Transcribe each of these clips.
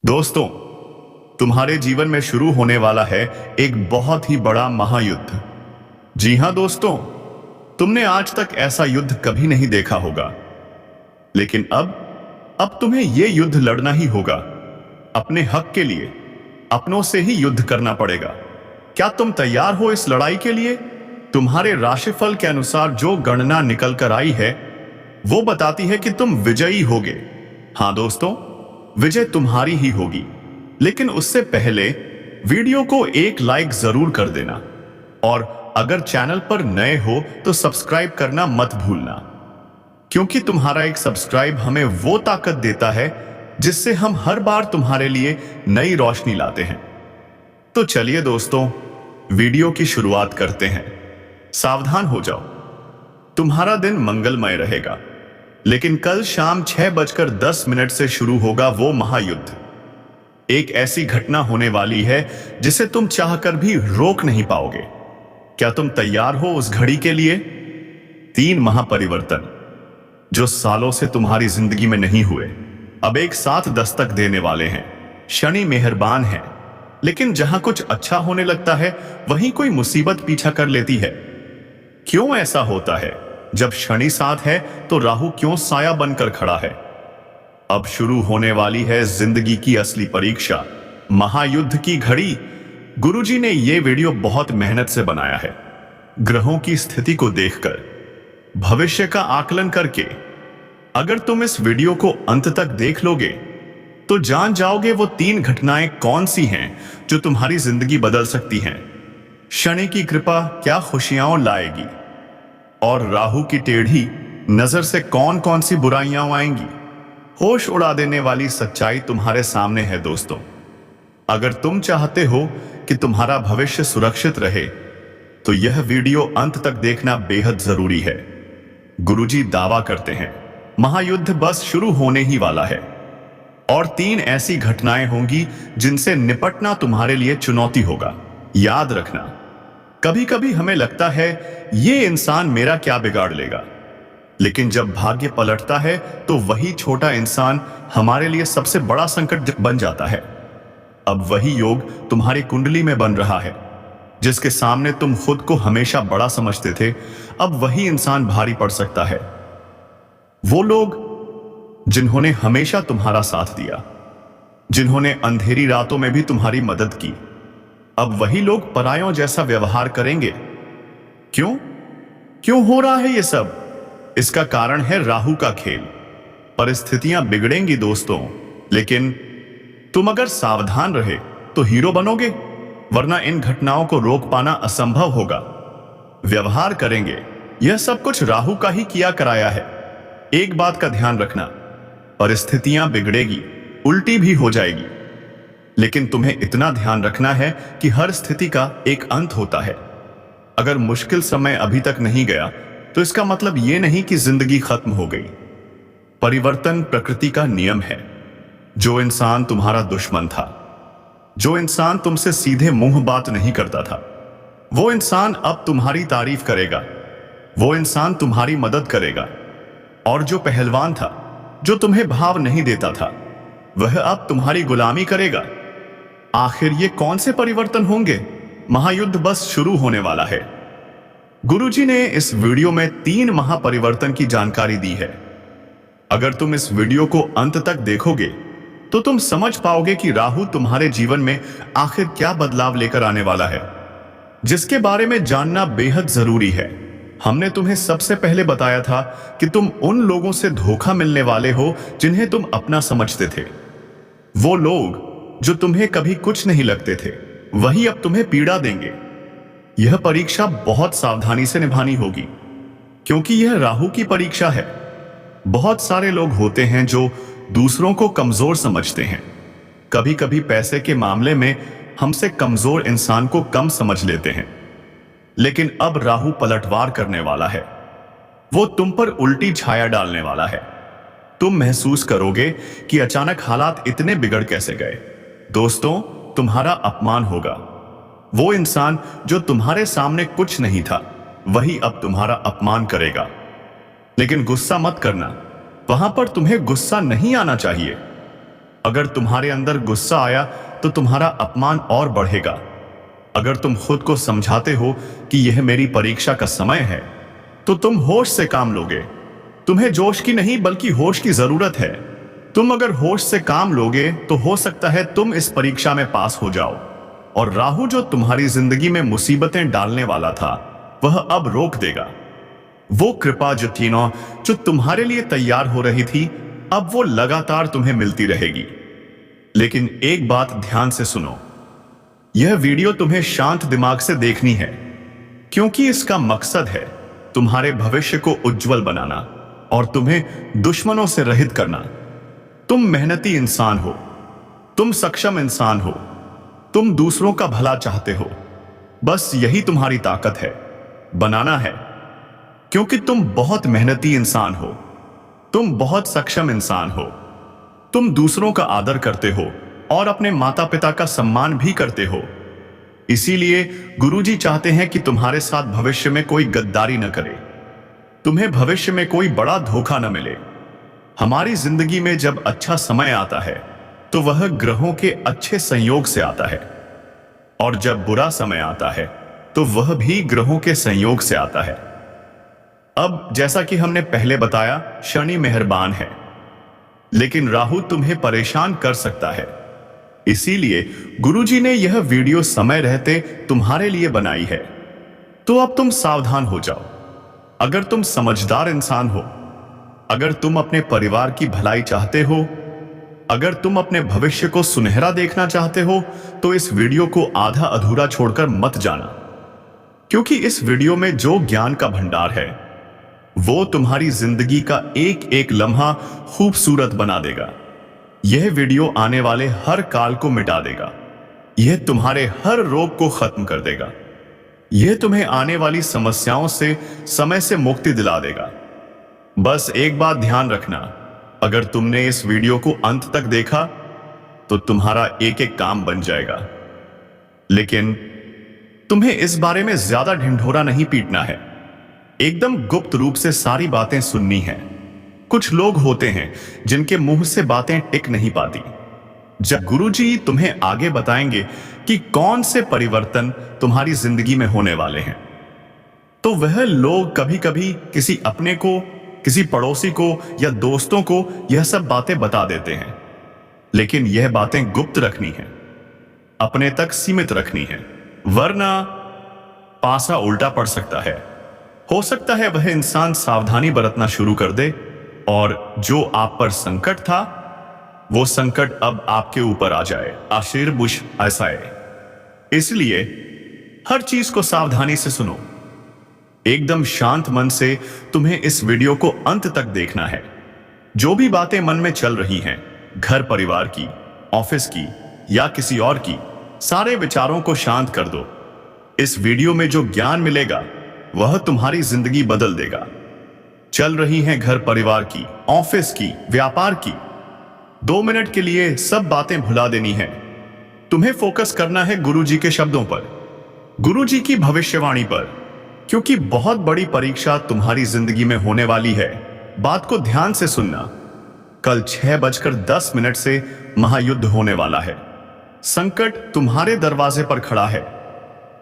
दोस्तों, तुम्हारे जीवन में शुरू होने वाला है एक बहुत ही बड़ा महायुद्ध। जी हां दोस्तों, तुमने आज तक ऐसा युद्ध कभी नहीं देखा होगा, लेकिन अब तुम्हें यह युद्ध लड़ना ही होगा। अपने हक के लिए अपनों से ही युद्ध करना पड़ेगा। क्या तुम तैयार हो इस लड़ाई के लिए? तुम्हारे राशिफल के अनुसार जो गणना निकल कर आई है वो बताती है कि तुम विजयी होगे। हां दोस्तों, विजय तुम्हारी ही होगी। लेकिन उससे पहले वीडियो को एक लाइक जरूर कर देना, और अगर चैनल पर नए हो तो सब्सक्राइब करना मत भूलना, क्योंकि तुम्हारा एक सब्सक्राइब हमें वो ताकत देता है जिससे हम हर बार तुम्हारे लिए नई रोशनी लाते हैं। तो चलिए दोस्तों, वीडियो की शुरुआत करते हैं। सावधान हो जाओ, तुम्हारा दिन मंगलमय रहेगा, लेकिन कल शाम 6:10 से शुरू होगा वो महायुद्ध। एक ऐसी घटना होने वाली है जिसे तुम चाहकर भी रोक नहीं पाओगे। क्या तुम तैयार हो उस घड़ी के लिए? 3 महापरिवर्तन जो सालों से तुम्हारी जिंदगी में नहीं हुए, अब एक साथ दस्तक देने वाले हैं। शनि मेहरबान है, लेकिन जहां कुछ अच्छा होने लगता है वहीं कोई मुसीबत पीछा कर लेती है। क्यों ऐसा होता है? जब शनि साथ है तो राहु क्यों साया बनकर खड़ा है? अब शुरू होने वाली है जिंदगी की असली परीक्षा, महायुद्ध की घड़ी। गुरुजी ने यह वीडियो बहुत मेहनत से बनाया है, ग्रहों की स्थिति को देखकर, भविष्य का आकलन करके। अगर तुम इस वीडियो को अंत तक देख लोगे तो जान जाओगे वो 3 घटनाएं कौन सी हैं जो तुम्हारी जिंदगी बदल सकती हैं। शनि की कृपा क्या खुशियां लाएगी, और राहु की टेढ़ी नजर से कौन कौन सी बुराइयां आएंगी। होश उड़ा देने वाली सच्चाई तुम्हारे सामने है दोस्तों। अगर तुम चाहते हो कि तुम्हारा भविष्य सुरक्षित रहे तो यह वीडियो अंत तक देखना बेहद जरूरी है। गुरुजी दावा करते हैं महायुद्ध बस शुरू होने ही वाला है, और 3 ऐसी घटनाएं होंगी जिनसे निपटना तुम्हारे लिए चुनौती होगा। याद रखना, कभी कभी हमें लगता है ये इंसान मेरा क्या बिगाड़ लेगा, लेकिन जब भाग्य पलटता है तो वही छोटा इंसान हमारे लिए सबसे बड़ा संकट बन जाता है। अब वही योग तुम्हारी कुंडली में बन रहा है, जिसके सामने तुम खुद को हमेशा बड़ा समझते थे, अब वही इंसान भारी पड़ सकता है। वो लोग जिन्होंने हमेशा तुम्हारा साथ दिया, जिन्होंने अंधेरी रातों में भी तुम्हारी मदद की, अब वही लोग परायों जैसा व्यवहार करेंगे। क्यों क्यों हो रहा है ये सब? इसका कारण है राहु का खेल। परिस्थितियां बिगड़ेंगी दोस्तों, लेकिन तुम अगर सावधान रहे तो हीरो बनोगे, वरना इन घटनाओं को रोक पाना असंभव होगा। व्यवहार करेंगे, यह सब कुछ राहु का ही किया कराया है। एक बात का ध्यान रखना, परिस्थितियां बिगड़ेगी, उल्टी भी हो जाएगी, लेकिन तुम्हें इतना ध्यान रखना है कि हर स्थिति का एक अंत होता है। अगर मुश्किल समय अभी तक नहीं गया तो इसका मतलब यह नहीं कि जिंदगी खत्म हो गई। परिवर्तन प्रकृति का नियम है। जो इंसान तुम्हारा दुश्मन था, जो इंसान तुमसे सीधे मुंह बात नहीं करता था, वो इंसान अब तुम्हारी तारीफ करेगा, वो इंसान तुम्हारी मदद करेगा। और जो पहलवान था, जो तुम्हें भाव नहीं देता था, वह अब तुम्हारी गुलामी करेगा। आखिर ये कौन से परिवर्तन होंगे? महायुद्ध बस शुरू होने वाला है। गुरुजी ने इस वीडियो में 3 महापरिवर्तन की जानकारी दी है। अगर तुम इस वीडियो को अंत तक देखोगे तो तुम समझ पाओगे कि राहु तुम्हारे जीवन में आखिर क्या बदलाव लेकर आने वाला है, जिसके बारे में जानना बेहद जरूरी है। हमने तुम्हें सबसे पहले बताया था कि तुम उन लोगों से धोखा मिलने वाले हो जिन्हें तुम अपना समझते थे। वो लोग जो तुम्हें कभी कुछ नहीं लगते थे, वही अब तुम्हें पीड़ा देंगे। यह परीक्षा बहुत सावधानी से निभानी होगी, क्योंकि यह राहु की परीक्षा है। बहुत सारे लोग होते हैं जो दूसरों को कमजोर समझते हैं। कभी कभी पैसे के मामले में हमसे कमजोर इंसान को कम समझ लेते हैं, लेकिन अब राहु पलटवार करने वाला है। वो तुम पर उल्टी छाया डालने वाला है। तुम महसूस करोगे कि अचानक हालात इतने बिगड़ कैसे गए। दोस्तों, तुम्हारा अपमान होगा। वो इंसान जो तुम्हारे सामने कुछ नहीं था, वही अब तुम्हारा अपमान करेगा। लेकिन गुस्सा मत करना, वहां पर तुम्हें गुस्सा नहीं आना चाहिए। अगर तुम्हारे अंदर गुस्सा आया तो तुम्हारा अपमान और बढ़ेगा। अगर तुम खुद को समझाते हो कि यह मेरी परीक्षा का समय है, तो तुम होश से काम लोगे। तुम्हें जोश की नहीं बल्कि होश की जरूरत है। तुम अगर होश से काम लोगे तो हो सकता है तुम इस परीक्षा में पास हो जाओ, और राहु जो तुम्हारी जिंदगी में मुसीबतें डालने वाला था वह अब रोक देगा। वो कृपा जो तुम्हारे लिए तैयार हो रही थी, अब वो लगातार तुम्हें मिलती रहेगी। लेकिन एक बात ध्यान से सुनो, यह वीडियो तुम्हें शांत दिमाग से देखनी है, क्योंकि इसका मकसद है तुम्हारे भविष्य को उज्जवल बनाना और तुम्हें दुश्मनों से रहित करना। तुम मेहनती इंसान हो, तुम सक्षम इंसान हो, तुम दूसरों का भला चाहते हो। बस यही तुम्हारी ताकत है, बनाना है, क्योंकि तुम बहुत मेहनती इंसान हो, तुम बहुत सक्षम इंसान हो, तुम दूसरों का आदर करते हो और अपने माता पिता का सम्मान भी करते हो। इसीलिए गुरुजी चाहते हैं कि तुम्हारे साथ भविष्य में कोई गद्दारी न करे, तुम्हें भविष्य में कोई बड़ा धोखा न मिले। हमारी जिंदगी में जब अच्छा समय आता है तो वह ग्रहों के अच्छे संयोग से आता है, और जब बुरा समय आता है तो वह भी ग्रहों के संयोग से आता है। अब जैसा कि हमने पहले बताया, शनि मेहरबान है, लेकिन राहु तुम्हें परेशान कर सकता है। इसीलिए गुरुजी ने यह वीडियो समय रहते तुम्हारे लिए बनाई है। तो अब तुम सावधान हो जाओ। अगर तुम समझदार इंसान हो, अगर तुम अपने परिवार की भलाई चाहते हो, अगर तुम अपने भविष्य को सुनहरा देखना चाहते हो, तो इस वीडियो को आधा अधूरा छोड़कर मत जाना, क्योंकि इस वीडियो में जो ज्ञान का भंडार है वो तुम्हारी जिंदगी का एक एक लम्हा खूबसूरत बना देगा। यह वीडियो आने वाले हर काल को मिटा देगा। यह तुम्हारे हर रोग को खत्म कर देगा। यह तुम्हें आने वाली समस्याओं से समय से मुक्ति दिला देगा। बस एक बात ध्यान रखना, अगर तुमने इस वीडियो को अंत तक देखा तो तुम्हारा एक एक काम बन जाएगा। लेकिन तुम्हें इस बारे में ज्यादा ढिंढोरा नहीं पीटना है, एकदम गुप्त रूप से सारी बातें सुननी है। कुछ लोग होते हैं जिनके मुंह से बातें टिक नहीं पाती। जब गुरुजी तुम्हें आगे बताएंगे कि कौन से परिवर्तन तुम्हारी जिंदगी में होने वाले हैं, तो वह लोग कभी कभी किसी अपने को, किसी पड़ोसी को या दोस्तों को यह सब बातें बता देते हैं। लेकिन यह बातें गुप्त रखनी है, अपने तक सीमित रखनी है, वरना पासा उल्टा पड़ सकता है। हो सकता है वह इंसान सावधानी बरतना शुरू कर दे, और जो आप पर संकट था वो संकट अब आपके ऊपर आ जाए। आशीर्बुश ऐसा है। इसलिए हर चीज को सावधानी से सुनो, एकदम शांत मन से तुम्हें इस वीडियो को अंत तक देखना है। जो भी बातें मन में चल रही हैं, घर परिवार की, ऑफिस की या किसी और की, सारे विचारों को शांत कर दो। इस वीडियो में जो ज्ञान मिलेगा वह तुम्हारी जिंदगी बदल देगा। चल रही हैं घर परिवार की, ऑफिस की, व्यापार की, 2 मिनट के लिए सब बातें भुला देनी है। तुम्हें फोकस करना है गुरुजी के शब्दों पर, गुरुजी की भविष्यवाणी पर, क्योंकि बहुत बड़ी परीक्षा तुम्हारी जिंदगी में होने वाली है। बात को ध्यान से सुनना। कल 6:10 से महायुद्ध होने वाला है। संकट तुम्हारे दरवाजे पर खड़ा है।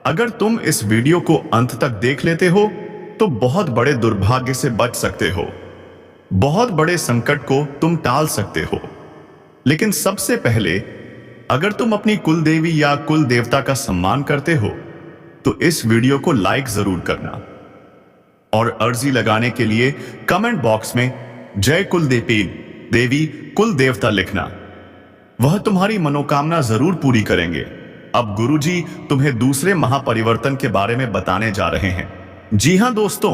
अगर तुम इस वीडियो को अंत तक देख लेते हो तो बहुत बड़े दुर्भाग्य से बच सकते हो, बहुत बड़े संकट को तुम टाल सकते हो। लेकिन सबसे पहले, अगर तुम अपनी कुल देवी या कुल देवता का सम्मान करते हो तो इस वीडियो को लाइक जरूर करना, और अर्जी लगाने के लिए कमेंट बॉक्स में जय कुल देवी कुल देवता लिखना। वह तुम्हारी मनोकामना जरूर पूरी करेंगे। अब गुरुजी तुम्हें दूसरे महापरिवर्तन के बारे में बताने जा रहे हैं। जी हां दोस्तों,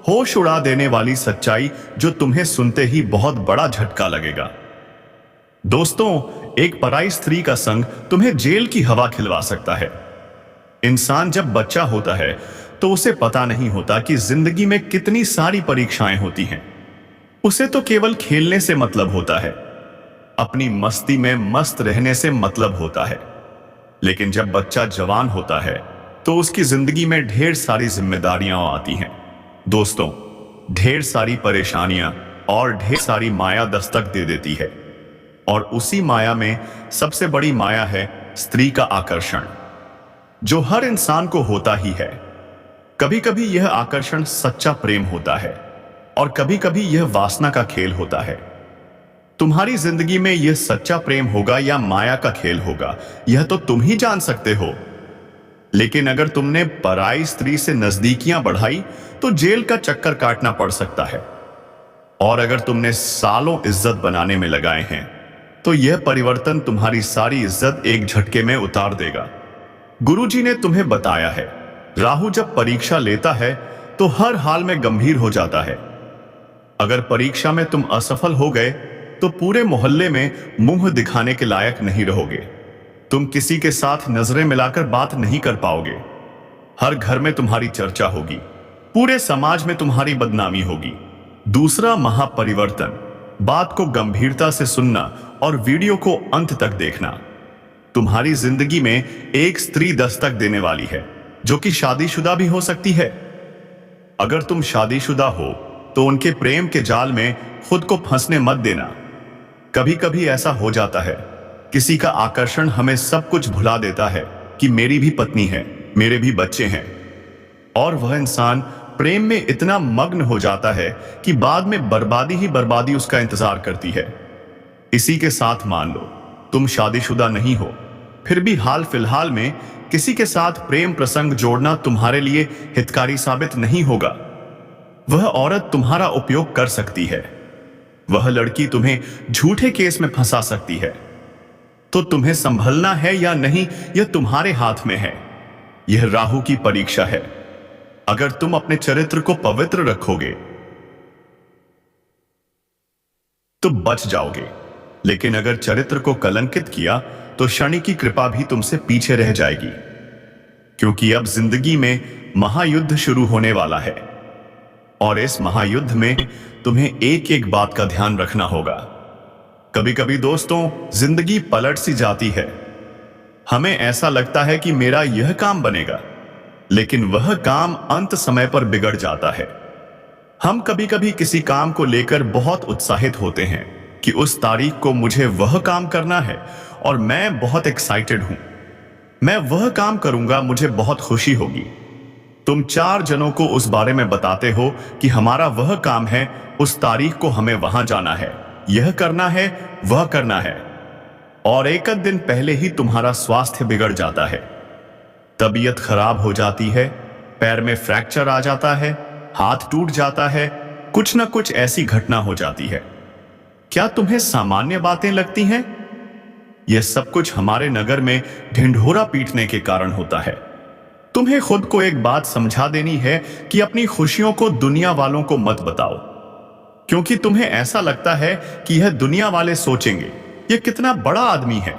होश उड़ा देने वाली सच्चाई जो तुम्हें सुनते ही बहुत बड़ा झटका लगेगा। दोस्तों, एक पराई स्त्री का संग तुम्हें जेल की हवा खिलवा सकता है। इंसान जब बच्चा होता है तो उसे पता नहीं होता कि जिंदगी में कितनी सारी परीक्षाएं होती हैं। उसे तो केवल खेलने से मतलब होता है, अपनी मस्ती में मस्त रहने से मतलब होता है। लेकिन जब बच्चा जवान होता है तो उसकी जिंदगी में ढेर सारी जिम्मेदारियां आती हैं। दोस्तों, ढेर सारी परेशानियां और ढेर सारी माया दस्तक दे देती है। और उसी माया में सबसे बड़ी माया है स्त्री का आकर्षण, जो हर इंसान को होता ही है। कभी कभी यह आकर्षण सच्चा प्रेम होता है और कभी कभी यह वासना का खेल होता है। तुम्हारी जिंदगी में यह सच्चा प्रेम होगा या माया का खेल होगा, यह तो तुम ही जान सकते हो। लेकिन अगर तुमने पराई स्त्री से नजदीकियां बढ़ाई तो जेल का चक्कर काटना पड़ सकता है। और अगर तुमने सालों इज्जत बनाने में लगाए हैं तो यह परिवर्तन तुम्हारी सारी इज्जत एक झटके में उतार देगा। गुरुजी ने तुम्हें बताया है, राहु जब परीक्षा लेता है तो हर हाल में गंभीर हो जाता है। अगर परीक्षा में तुम असफल हो गए तो पूरे मोहल्ले में मुंह दिखाने के लायक नहीं रहोगे। तुम किसी के साथ नजरें मिलाकर बात नहीं कर पाओगे। हर घर में तुम्हारी चर्चा होगी, पूरे समाज में तुम्हारी बदनामी होगी। दूसरा महापरिवर्तन, बात को गंभीरता से सुनना और वीडियो को अंत तक देखना। तुम्हारी जिंदगी में एक स्त्री दस्तक देने वाली है जो कि शादीशुदा भी हो सकती है। अगर तुम शादीशुदा हो तो उनके प्रेम के जाल में खुद को फंसने मत देना। कभी कभी ऐसा हो जाता है, किसी का आकर्षण हमें सब कुछ भुला देता है कि मेरी भी पत्नी है, मेरे भी बच्चे हैं, और वह इंसान प्रेम में इतना मग्न हो जाता है कि बाद में बर्बादी ही बर्बादी उसका इंतजार करती है। इसी के साथ मान लो तुम शादीशुदा नहीं हो, फिर भी हाल फिलहाल में किसी के साथ प्रेम प्रसंग जोड़ना तुम्हारे लिए हितकारी साबित नहीं होगा। वह औरत तुम्हारा उपयोग कर सकती है, वह लड़की तुम्हें झूठे केस में फंसा सकती है। तो तुम्हें संभलना है या नहीं, यह तुम्हारे हाथ में है। यह राहु की परीक्षा है। अगर तुम अपने चरित्र को पवित्र रखोगे तो बच जाओगे, लेकिन अगर चरित्र को कलंकित किया तो शनि की कृपा भी तुमसे पीछे रह जाएगी। क्योंकि अब जिंदगी में महायुद्ध शुरू होने वाला है और इस महायुद्ध में तुम्हें एक एक बात का ध्यान रखना होगा। कभी कभी दोस्तों जिंदगी पलट सी जाती है। हमें ऐसा लगता है कि मेरा यह काम बनेगा, लेकिन वह काम अंत समय पर बिगड़ जाता है। हम कभी कभी किसी काम को लेकर बहुत उत्साहित होते हैं कि उस तारीख को मुझे वह काम करना है और मैं बहुत एक्साइटेड हूं, मैं वह काम करूंगा, मुझे बहुत खुशी होगी। तुम 4 जनों को उस बारे में बताते हो कि हमारा वह काम है, उस तारीख को हमें वहां जाना है, यह करना है, वह करना है, और एक दिन पहले ही तुम्हारा स्वास्थ्य बिगड़ जाता है, तबीयत खराब हो जाती है, पैर में फ्रैक्चर आ जाता है, हाथ टूट जाता है, कुछ ना कुछ ऐसी घटना हो जाती है। क्या तुम्हें सामान्य बातें लगती हैं? यह सब कुछ हमारे नगर में ढिंढोरा पीटने के कारण होता है। तुम्हें खुद को एक बात समझा देनी है कि अपनी खुशियों को दुनिया वालों को मत बताओ, क्योंकि तुम्हें ऐसा लगता है कि यह दुनिया वाले सोचेंगे यह कितना बड़ा आदमी है,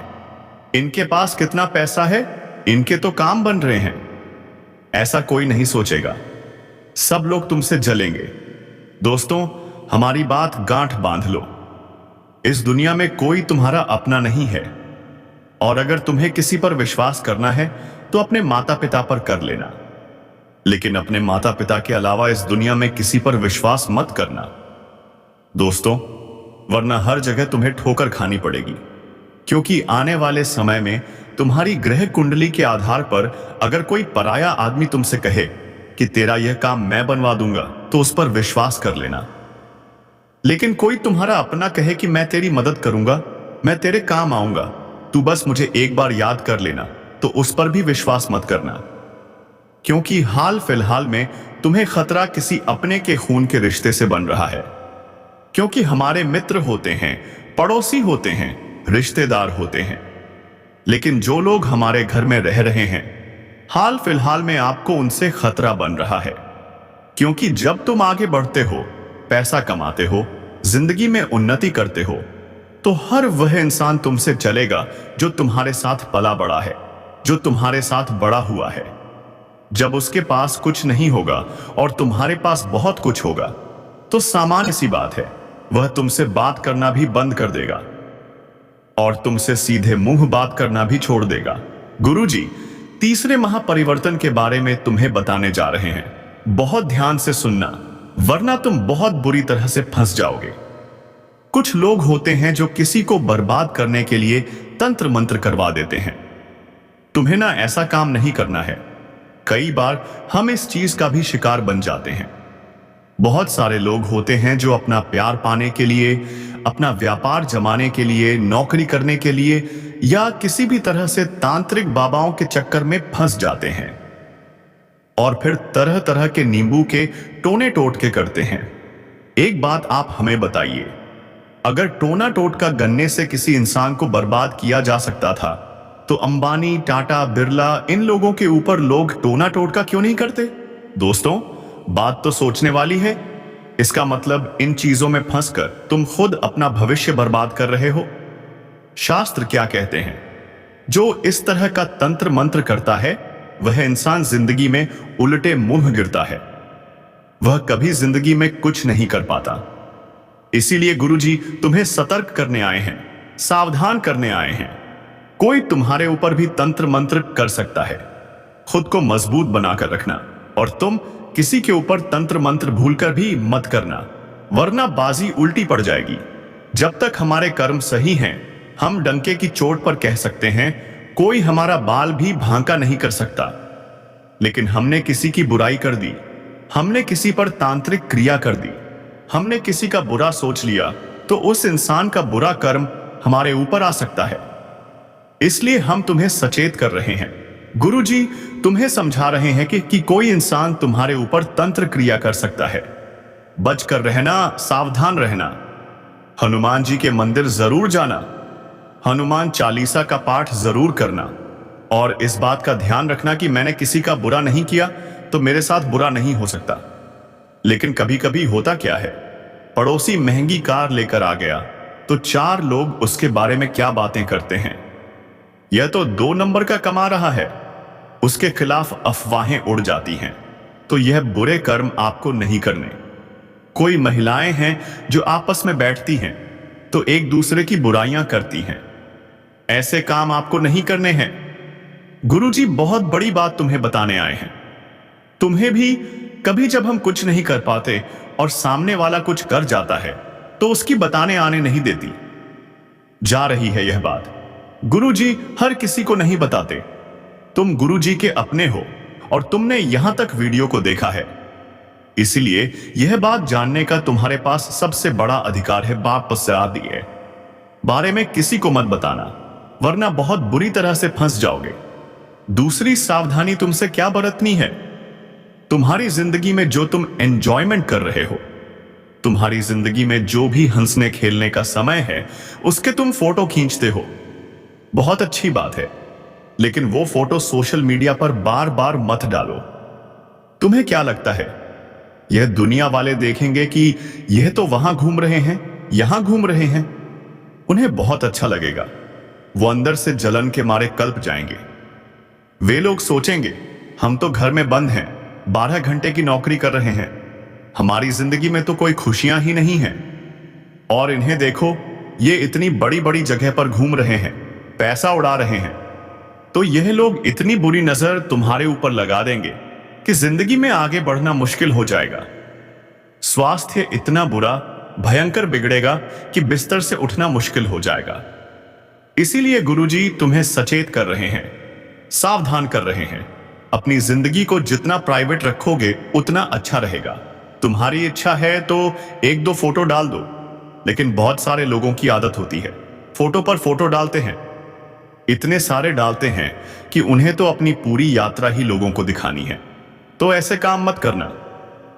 इनके पास कितना पैसा है, इनके तो काम बन रहे हैं। ऐसा कोई नहीं सोचेगा, सब लोग तुमसे जलेंगे। दोस्तों, हमारी बात गांठ बांध लो, इस दुनिया में कोई तुम्हारा अपना नहीं है, और अगर तुम्हें किसी पर विश्वास करना है तो अपने माता पिता पर कर लेना, लेकिन अपने माता पिता के अलावा इस दुनिया में किसी पर विश्वास मत करना दोस्तों, वरना हर जगह तुम्हें ठोकर खानी पड़ेगी। क्योंकि आने वाले समय में तुम्हारी ग्रह कुंडली के आधार पर अगर कोई पराया आदमी तुमसे कहे कि तेरा यह काम मैं बनवा दूंगा, तो उस पर विश्वास कर लेना। लेकिन कोई तुम्हारा अपना कहे कि मैं तेरी मदद करूंगा, मैं तेरे काम आऊंगा, तू बस मुझे एक बार याद कर लेना, तो उस पर भी विश्वास मत करना। क्योंकि हाल फिलहाल में तुम्हें खतरा किसी अपने के खून के रिश्ते से बन रहा है। क्योंकि हमारे मित्र होते हैं, पड़ोसी होते हैं, रिश्तेदार होते हैं, लेकिन जो लोग हमारे घर में रह रहे हैं, हाल फिलहाल में आपको उनसे खतरा बन रहा है। क्योंकि जब तुम आगे बढ़ते हो, पैसा कमाते हो, जिंदगी में उन्नति करते हो, तो हर वह इंसान तुमसे चलेगा जो तुम्हारे साथ पला बड़ा है, जो तुम्हारे साथ बड़ा हुआ है। जब उसके पास कुछ नहीं होगा और तुम्हारे पास बहुत कुछ होगा, तो सामान्य सी बात है, वह तुमसे बात करना भी बंद कर देगा और तुमसे सीधे मुंह बात करना भी छोड़ देगा। गुरुजी तीसरे महापरिवर्तन के बारे में तुम्हें बताने जा रहे हैं, बहुत ध्यान से सुनना, वरना तुम बहुत बुरी तरह से फंस जाओगे। कुछ लोग होते हैं जो किसी को बर्बाद करने के लिए तंत्र मंत्र करवा देते हैं। तुम्हें ना ऐसा काम नहीं करना है। कई बार हम इस चीज का भी शिकार बन जाते हैं। बहुत सारे लोग होते हैं जो अपना प्यार पाने के लिए, अपना व्यापार जमाने के लिए, नौकरी करने के लिए या किसी भी तरह से तांत्रिक बाबाओं के चक्कर में फंस जाते हैं और फिर तरह तरह के नींबू के टोने टोटके करते हैं। एक बात आप हमें बताइए, अगर टोना टोटका गन्ने से किसी इंसान को बर्बाद किया जा सकता था तो अंबानी, टाटा, बिरला, इन लोगों के ऊपर लोग टोना टोटका क्यों नहीं करते? दोस्तों, बात तो सोचने वाली है। इसका मतलब इन चीजों में फंसकर तुम खुद अपना भविष्य बर्बाद कर रहे हो। शास्त्र क्या कहते हैं? जो इस तरह का तंत्र मंत्र करता है वह इंसान जिंदगी में उल्टे मुंह गिरता है। वह कभी जिंदगी में कुछ नहीं कर पाता। इसीलिए गुरुजी तुम्हें सतर्क करने आए हैं, सावधान करने आए हैं। कोई तुम्हारे ऊपर भी तंत्र मंत्र कर सकता है। खुद को मजबूत बनाकर रखना और तुम किसी के ऊपर तंत्र मंत्र भूलकर भी मत करना, वरना बाजी उल्टी पड़ जाएगी। जब तक हमारे कर्म सही हैं, हम डंके की चोट पर कह सकते हैं कोई हमारा बाल भी भांका नहीं कर सकता। लेकिन हमने किसी की बुराई कर दी, हमने किसी पर तांत्रिक क्रिया कर दी, हमने किसी का बुरा सोच लिया तो उस इंसान का बुरा कर्म हमारे ऊपर आ सकता है। इसलिए हम तुम्हें सचेत कर रहे हैं। गुरुजी तुम्हें समझा रहे हैं कि कोई इंसान तुम्हारे ऊपर तंत्र क्रिया कर सकता है। बचकर रहना, सावधान रहना। हनुमान जी के मंदिर जरूर जाना, हनुमान चालीसा का पाठ जरूर करना और इस बात का ध्यान रखना कि मैंने किसी का बुरा नहीं किया तो मेरे साथ बुरा नहीं हो सकता। लेकिन कभी कभी होता क्या है, पड़ोसी महंगी कार लेकर आ गया तो 4 लोग उसके बारे में क्या बातें करते हैं। यह तो 2 नंबर का कमा रहा है, उसके खिलाफ अफवाहें उड़ जाती हैं। तो यह बुरे कर्म आपको नहीं करने। कोई महिलाएं हैं जो आपस में बैठती हैं तो एक दूसरे की बुराइयां करती हैं। ऐसे काम आपको नहीं करने हैं। गुरुजी बहुत बड़ी बात तुम्हें बताने आए हैं। तुम्हें भी कभी जब हम कुछ नहीं कर पाते और सामने वाला कुछ कर जाता है तो उसकी बताने आने नहीं देती जा रही है यह बात। गुरुजी हर किसी को नहीं बताते। तुम गुरुजी के अपने हो और तुमने यहां तक वीडियो को देखा है, इसलिए यह बात जानने का तुम्हारे पास सबसे बड़ा अधिकार है। बाप से आदि है बारे में किसी को मत बताना, वरना बहुत बुरी तरह से फंस जाओगे। दूसरी सावधानी तुमसे क्या बरतनी है? तुम्हारी जिंदगी में जो तुम एंजॉयमेंट कर रहे हो, तुम्हारी जिंदगी में जो भी हंसने खेलने का समय है, उसके तुम फोटो खींचते हो। बहुत अच्छी बात है, लेकिन वो फोटो सोशल मीडिया पर बार बार मत डालो। तुम्हें क्या लगता है यह दुनिया वाले देखेंगे कि यह तो वहां घूम रहे हैं, यहां घूम रहे हैं? उन्हें बहुत अच्छा लगेगा। वो अंदर से जलन के मारे कल्प जाएंगे। वे लोग सोचेंगे हम तो घर में बंद हैं, 12 घंटे की नौकरी कर रहे हैं, हमारी जिंदगी में तो कोई खुशियां ही नहीं हैं। और इन्हें देखो, ये इतनी बड़ी बड़ी जगह पर घूम रहे हैं, पैसा उड़ा रहे हैं। तो यह लोग इतनी बुरी नजर तुम्हारे ऊपर लगा देंगे कि जिंदगी में आगे बढ़ना मुश्किल हो जाएगा। स्वास्थ्य इतना बुरा, भयंकर बिगड़ेगा कि बिस्तर से उठना मुश्किल हो जाएगा। इसीलिए गुरुजी तुम्हें सचेत कर रहे हैं, सावधान कर रहे हैं। अपनी जिंदगी को जितना प्राइवेट रखोगे उतना अच्छा रहेगा। तुम्हारी इच्छा है तो 1-2 फोटो डाल दो, लेकिन बहुत सारे लोगों की आदत होती है फोटो पर फोटो डालते हैं, इतने सारे डालते हैं कि उन्हें तो अपनी पूरी यात्रा ही लोगों को दिखानी है। तो ऐसे काम मत करना।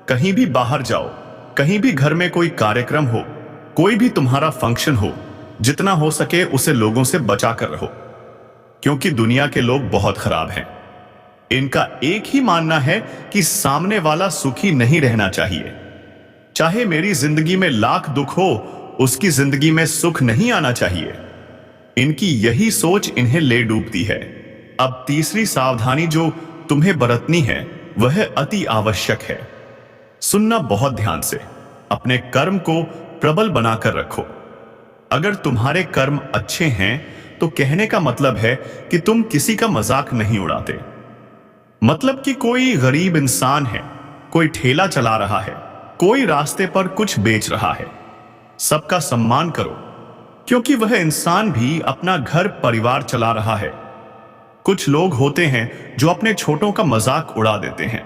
कहीं भी बाहर जाओ, कहीं भी घर में कोई कार्यक्रम हो, कोई भी तुम्हारा फंक्शन हो, जितना हो सके उसे लोगों से बचा कर रहो, क्योंकि दुनिया के लोग बहुत खराब हैं। इनका एक ही मानना है कि सामने वाला सुखी नहीं रहना चाहिए। चाहे मेरी जिंदगी में लाख दुख हो, उसकी जिंदगी में सुख नहीं आना चाहिए। इनकी यही सोच इन्हें ले डूबती है। अब तीसरी सावधानी जो तुम्हें बरतनी है वह अति आवश्यक है। सुनना बहुत ध्यान से। अपने कर्म को प्रबल बनाकर रखो। अगर तुम्हारे कर्म अच्छे हैं तो कहने का मतलब है कि तुम किसी का मजाक नहीं उड़ाते। मतलब कि कोई गरीब इंसान है, कोई ठेला चला रहा है, कोई रास्ते पर कुछ बेच रहा है, सबका सम्मान करो, क्योंकि वह इंसान भी अपना घर परिवार चला रहा है। कुछ लोग होते हैं जो अपने छोटों का मजाक उड़ा देते हैं,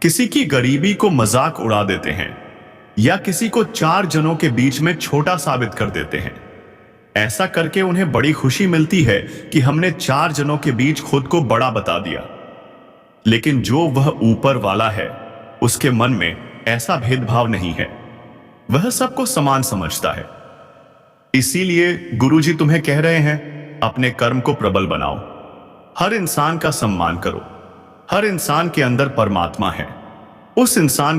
किसी की गरीबी को मजाक उड़ा देते हैं, या किसी को 4 जनों के बीच में छोटा साबित कर देते हैं। ऐसा करके उन्हें बड़ी खुशी मिलती है कि हमने 4 जनों के बीच खुद को बड़ा बता दिया। लेकिन जो वह ऊपर वाला है, उसके मन में ऐसा भेदभाव नहीं है। वह सबको समान समझता है। इसीलिए गुरुजी तुम्हें कह रहे हैं, अपने कर्म को प्रबल बनाओ, हर इंसान का सम्मान करो। हर इंसान के अंदर परमात्मा है। उस इंसान